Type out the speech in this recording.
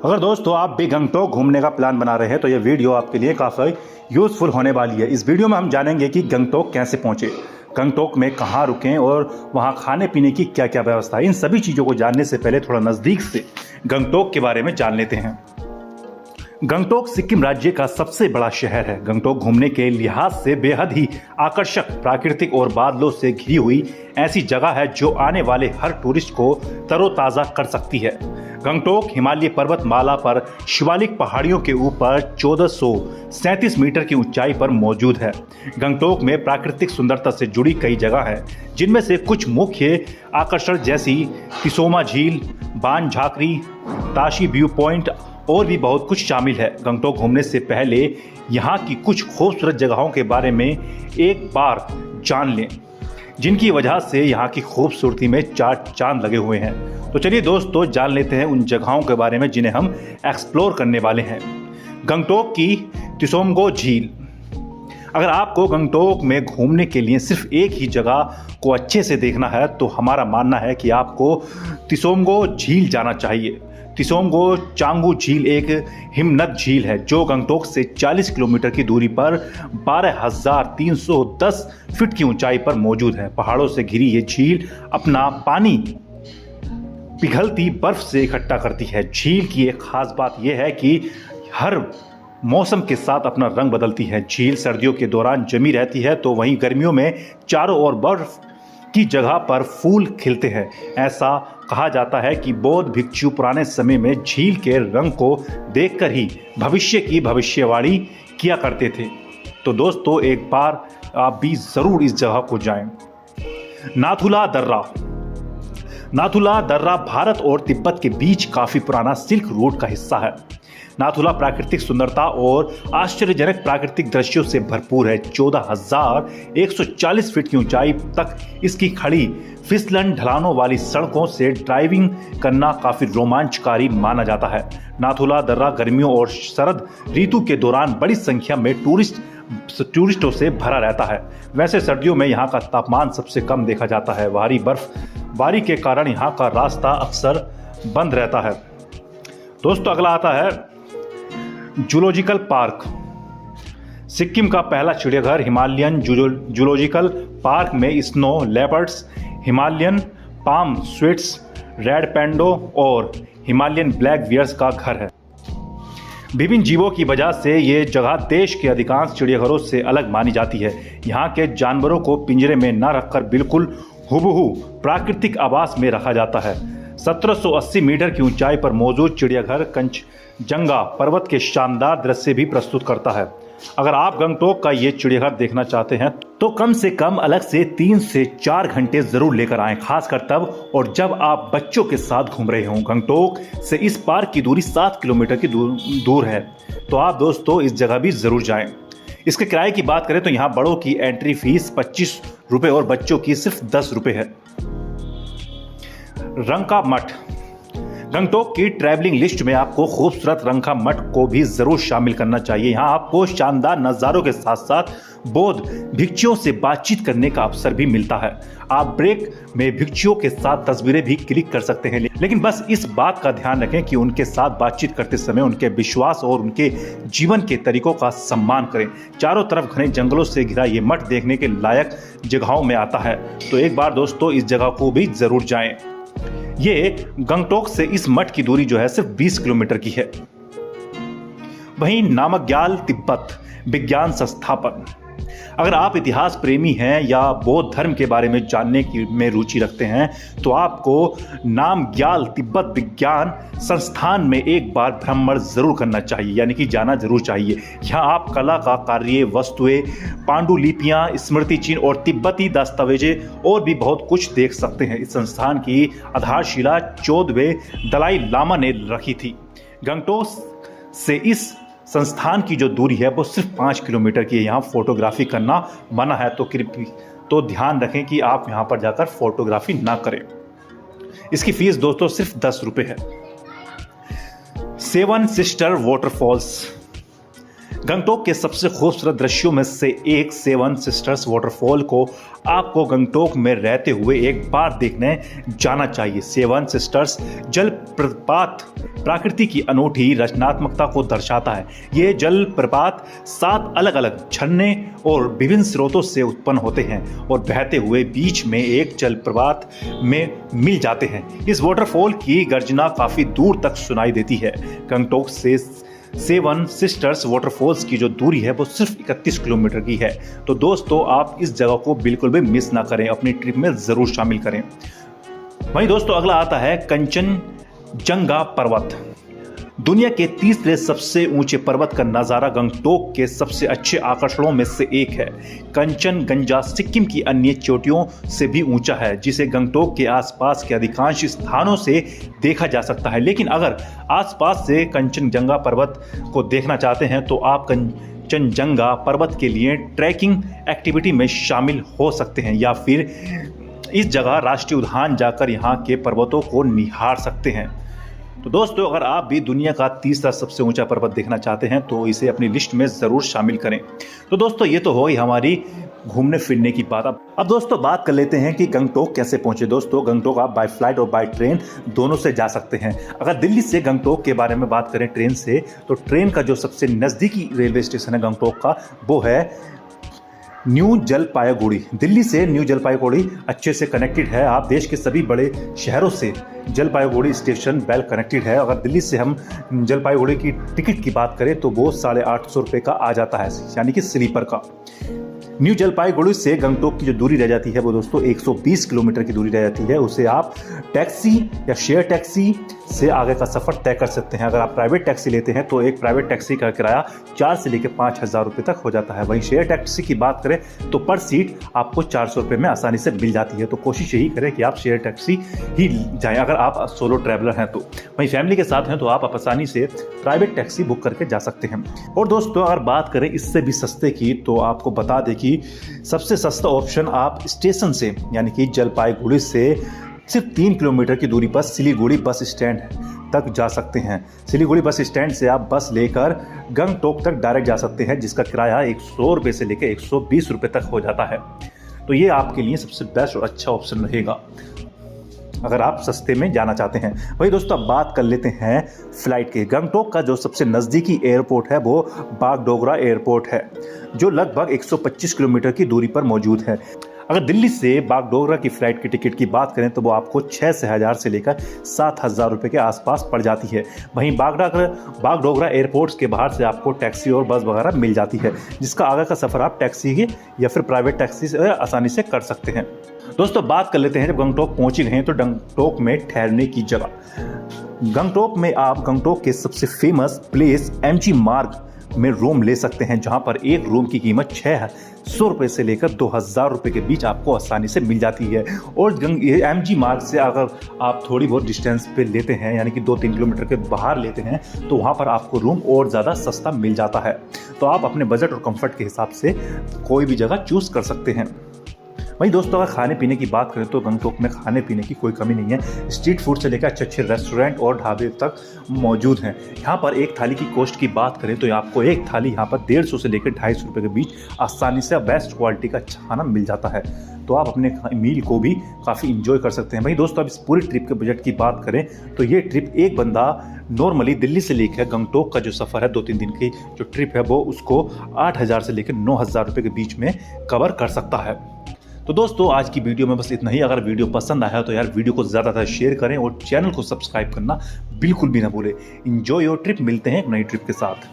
अगर दोस्तों आप भी गंगटोक घूमने का प्लान बना रहे हैं तो ये वीडियो आपके लिए काफ़ी यूज़फुल होने वाली है। इस वीडियो में हम जानेंगे कि गंगटोक कैसे पहुंचे, गंगटोक में कहां रुकें और वहां खाने पीने की क्या क्या व्यवस्था है। इन सभी चीज़ों को जानने से पहले थोड़ा नज़दीक से गंगटोक के बारे में जान लेते हैं। गंगटोक सिक्किम राज्य का सबसे बड़ा शहर है। गंगटोक घूमने के लिहाज से बेहद ही आकर्षक, प्राकृतिक और बादलों से घिरी हुई ऐसी जगह है जो आने वाले हर टूरिस्ट को तरोताज़ा कर सकती है। गंगटोक हिमालय पर्वतमाला पर शिवालिक पहाड़ियों के ऊपर 1437 मीटर की ऊंचाई पर मौजूद है। गंगटोक में प्राकृतिक सुंदरता से जुड़ी कई जगह हैं, जिनमें से कुछ मुख्य आकर्षण जैसी तिसोमा झील, बाण झाकरी, ताशी व्यू पॉइंट और भी बहुत कुछ शामिल है। गंगटोक घूमने से पहले यहाँ की कुछ खूबसूरत जगहों के बारे में एक बार जान लें, जिनकी वजह से यहाँ की खूबसूरती में चार चांद लगे हुए हैं। तो चलिए दोस्तों, जान लेते हैं उन जगहों के बारे में जिन्हें हम एक्सप्लोर करने वाले हैं। गंगटोक की तिसोमगो झील। अगर आपको गंगटोक में घूमने के लिए सिर्फ एक ही जगह को अच्छे से देखना है तो हमारा मानना है कि आपको तिसोमगो झील जाना चाहिए। तिसोमगो चांगू झील एक हिमनद झील है जो गंगटोक से 40 किलोमीटर की दूरी पर 12,310 फीट की ऊंचाई पर मौजूद है। पहाड़ों से घिरी ये झील अपना पानी पिघलती बर्फ से इकट्ठा करती है। झील की एक खास बात यह है कि हर मौसम के साथ अपना रंग बदलती है। झील सर्दियों के दौरान जमी रहती है तो वहीं गर्मियों में चारों ओर बर्फ की जगह पर फूल खिलते हैं। ऐसा कहा जाता है कि बौद्ध भिक्षु पुराने समय में झील के रंग को देखकर ही भविष्य की भविष्यवाणी किया करते थे। तो दोस्तों, एक बार आप भी जरूर इस जगह को जाएं। नाथुला दर्रा। नाथुला दर्रा भारत और तिब्बत के बीच काफी पुराना सिल्क रूट का हिस्सा है। नाथुला प्राकृतिक सुंदरता और आश्चर्यजनक प्राकृतिक दृश्यों से भरपूर है। 14,140 फीट की ऊंचाई तक इसकी खड़ी फिसलन ढलानों वाली सड़कों से ड्राइविंग करना काफी रोमांचकारी माना जाता है। नाथुला दर्रा गर्मियों और शरद ऋतु के दौरान बड़ी संख्या में टूरिस्टों से भरा रहता है। वैसे सर्दियों में यहाँ का तापमान सबसे कम देखा जाता है। भारी बर्फबारी के कारण यहाँ का रास्ता अक्सर बंद रहता है। दोस्तों, अगला आता है जूलॉजिकल पार्क। सिक्किम का पहला चिड़ियाघर हिमालयन जूलॉजिकल पार्क में snow leopards, Himalayan palm civets, red panda और हिमालयन ब्लैक बियर्स का घर है। विभिन्न जीवों की वजह से ये जगह देश के अधिकांश चिड़ियाघरों से अलग मानी जाती है। यहाँ के जानवरों को पिंजरे में न रखकर बिल्कुल हुबहू प्राकृतिक आवास में रखा जाता है। 1780 मीटर की ऊंचाई पर मौजूद चिड़ियाघर कंचजंगा पर्वत के शानदार दृश्य भी प्रस्तुत करता है। अगर आप गंगटोक का ये चिड़ियाघर देखना चाहते हैं तो कम से कम अलग से 3 से 4 घंटे जरूर लेकर आएं, खासकर तब और जब आप बच्चों के साथ घूम रहे हों। गंगटोक से इस पार्क की दूरी 7 किलोमीटर की दूर है, तो आप दोस्तों इस जगह भी जरूर जाएं। इसके किराए की बात करें तो यहाँ बड़ों की एंट्री फीस 25 रुपये और बच्चों की सिर्फ 10 रुपये है। रंका मठ। गंगटोक की ट्रैवलिंग लिस्ट में आपको खूबसूरत रंका मठ को भी जरूर शामिल करना चाहिए। यहाँ आपको शानदार नज़ारों के साथ साथ बौद्ध भिक्षुओं से बातचीत करने का अवसर भी मिलता है। आप ब्रेक में भिक्षुओं के साथ तस्वीरें भी क्लिक कर सकते हैं, लेकिन बस इस बात का ध्यान रखें कि उनके साथ बातचीत करते समय उनके विश्वास और उनके जीवन के तरीकों का सम्मान करें। चारों तरफ घने जंगलों से घिरा ये मठ देखने के लायक जगहों में आता है, तो एक बार दोस्तों इस जगह को भी जरूर जाएं। ये गंगटोक से इस मठ की दूरी जो है सिर्फ 20 किलोमीटर की है। वहीं नामग्याल तिब्बत विज्ञान संस्थापन। अगर आप इतिहास प्रेमी हैं या बौद्ध धर्म के बारे में जानने में रुचि रखते हैं तो आपको नामग्याल तिब्बत विज्ञान संस्थान में एक बार भ्रमण जरूर करना चाहिए, यानी कि जाना जरूर चाहिए। यहाँ आप कला का कार्य, वस्तुएं, पांडुलिपियाँ, स्मृति चिन्ह और तिब्बती दस्तावेजें और भी बहुत कुछ देख सकते हैं। इस संस्थान की आधारशिला 14वें दलाई लामा ने रखी थी। गंगटोक से इस संस्थान की जो दूरी है वो सिर्फ 5 किलोमीटर की है। यहाँ फोटोग्राफी करना मना है, तो ध्यान रखें कि आप यहाँ पर जाकर फोटोग्राफी ना करें। इसकी फीस दोस्तों सिर्फ 10 रुपये है। 7 सिस्टर वाटरफॉल्स। गंगटोक के सबसे खूबसूरत दृश्यों में से एक सेवन सिस्टर्स वाटरफॉल को आपको गंगटोक में रहते हुए एक बार देखने जाना चाहिए। सेवन सिस्टर्स जलप्रपात प्रकृति की अनूठी रचनात्मकता को दर्शाता है। ये जलप्रपात 7 अलग अलग झरने और विभिन्न स्रोतों से उत्पन्न होते हैं और बहते हुए बीच में एक जलप्रपात में मिल जाते हैं। इस वाटरफॉल की गर्जना काफी दूर तक सुनाई देती है। गंगटोक से सेवन सिस्टर्स वाटरफॉल्स की जो दूरी है वो सिर्फ 31 किलोमीटर की है। तो दोस्तों आप इस जगह को बिल्कुल भी मिस ना करें, अपनी ट्रिप में जरूर शामिल करें। वहीं दोस्तों अगला आता है कंचनजंगा पर्वत। दुनिया के तीसरे सबसे ऊंचे पर्वत का नज़ारा गंगटोक के सबसे अच्छे आकर्षणों में से एक है। कंचनजंगा सिक्किम की अन्य चोटियों से भी ऊंचा है, जिसे गंगटोक के आसपास के अधिकांश स्थानों से देखा जा सकता है। लेकिन अगर आसपास से कंचनजंगा पर्वत को देखना चाहते हैं तो आप कंचनजंगा पर्वत के लिए ट्रैकिंग एक्टिविटी में शामिल हो सकते हैं या फिर इस जगह राष्ट्रीय उद्यान जाकर यहाँ के पर्वतों को निहार सकते हैं। तो दोस्तों अगर आप भी दुनिया का तीसरा सबसे ऊंचा पर्वत देखना चाहते हैं तो इसे अपनी लिस्ट में ज़रूर शामिल करें। तो दोस्तों ये तो हो गई हमारी घूमने फिरने की बात। अब दोस्तों बात कर लेते हैं कि गंगटोक कैसे पहुंचे। दोस्तों गंगटोक आप बाय फ्लाइट और बाय ट्रेन दोनों से जा सकते हैं। अगर दिल्ली से गंगटोक के बारे में बात करें ट्रेन से, तो ट्रेन का जो सबसे नज़दीकी रेलवे स्टेशन है गंगटोक का वो है न्यू जलपाईगुड़ी। दिल्ली से न्यू जलपाईगुड़ी अच्छे से कनेक्टेड है। आप देश के सभी बड़े शहरों से जलपाईगुड़ी स्टेशन वेल कनेक्टेड है। अगर दिल्ली से हम जलपाईगुड़ी की टिकट की बात करें तो वो 850 रुपये का आ जाता है, यानी कि स्लीपर का। न्यू जलपाईगुड़ी से गंगटोक की जो दूरी रह जाती है वो दोस्तों 120 किलोमीटर की दूरी रह जाती है। उसे आप टैक्सी या शेयर टैक्सी से आगे का सफ़र तय कर सकते हैं। अगर आप प्राइवेट टैक्सी लेते हैं तो एक प्राइवेट टैक्सी का किराया 4 से लेकर 5,000 रुपये तक हो जाता है। वहीं शेयर टैक्सी की बात करें तो पर सीट आपको 400 रुपये में आसानी से मिल जाती है। तो कोशिश यही करें कि आप शेयर टैक्सी ही जाएं अगर आप सोलो ट्रैवलर हैं तो। वहीं फैमिली के साथ हैं तो आप आसानी से प्राइवेट टैक्सी बुक करके जा सकते हैं। और दोस्तों अगर बात करें इससे भी सस्ते की तो आपको बता दें कि सबसे सस्ता ऑप्शन आप स्टेशन से यानी कि जलपाईगुड़ी से सिर्फ 3 किलोमीटर की दूरी पर सिलीगुड़ी बस स्टैंड तक जा सकते हैं। सिलीगुड़ी बस स्टैंड से आप बस लेकर गंगटोक तक डायरेक्ट जा सकते हैं, जिसका किराया 100 रुपये से लेकर 120 रुपये तक हो जाता है। तो ये आपके लिए सबसे बेस्ट और अच्छा ऑप्शन रहेगा अगर आप सस्ते में जाना चाहते हैं। वही दोस्तों अब बात कर लेते हैं फ्लाइट के। गंगटोक का जो सबसे नज़दीकी एयरपोर्ट है वो बागडोगरा एयरपोर्ट है, जो लगभग 125 किलोमीटर की दूरी पर मौजूद है। अगर दिल्ली से बागडोगरा की फ़्लाइट की टिकट की बात करें तो वो आपको 6,000 से लेकर 7,000 रुपये के आसपास पड़ जाती है। वहीं बागडोगरा एयरपोर्ट्स के बाहर से आपको टैक्सी और बस वगैरह मिल जाती है, जिसका आगे का सफ़र आप टैक्सी के या फिर प्राइवेट टैक्सी से आसानी से कर सकते हैं। दोस्तों बात कर लेते हैं जब गंगटोक पहुँच गए हैं तो गंगटोक में ठहरने की जगह। गंगटोक में आप गंगटोक के सबसे फेमस प्लेस MG मार्ग में रूम ले सकते हैं, जहां पर एक रूम की कीमत 600 रुपये से लेकर 2,000 रुपये के बीच आपको आसानी से मिल जाती है। और MG मार्ग से अगर आप थोड़ी बहुत डिस्टेंस पे लेते हैं यानी कि 2-3 किलोमीटर के बाहर लेते हैं तो वहां पर आपको रूम और ज़्यादा सस्ता मिल जाता है। तो आप अपने बजट और कंफर्ट के हिसाब से कोई भी जगह चूज़ कर सकते हैं। वहीं दोस्तों अगर खाने पीने की बात करें तो गंगटोक में खाने पीने की कोई कमी नहीं है। स्ट्रीट फूड से लेकर अच्छे अच्छे रेस्टोरेंट और ढाबे तक मौजूद हैं। यहाँ पर एक थाली की कॉस्ट की बात करें तो आपको एक थाली यहाँ पर 150 से लेकर 250 रुपये के बीच आसानी से बेस्ट क्वालिटी का अच्छा खाना मिल जाता है। तो आप अपने मील को भी काफ़ी इंजॉय कर सकते हैं। वहीं दोस्तों अब इस पूरी ट्रिप के बजट की बात करें तो ये ट्रिप एक बंदा नॉर्मली दिल्ली से लेकर गंगटोक का जो सफ़र है 2-3 दिन की जो ट्रिप है वो उसको 8,000 से लेकर 9,000 रुपये के बीच में कवर कर सकता है। तो दोस्तों आज की वीडियो में बस इतना ही। अगर वीडियो पसंद आया तो यार वीडियो को ज़्यादातर शेयर करें और चैनल को सब्सक्राइब करना बिल्कुल भी ना भूलें। एंजॉय योर ट्रिप, मिलते हैं एक नई ट्रिप के साथ।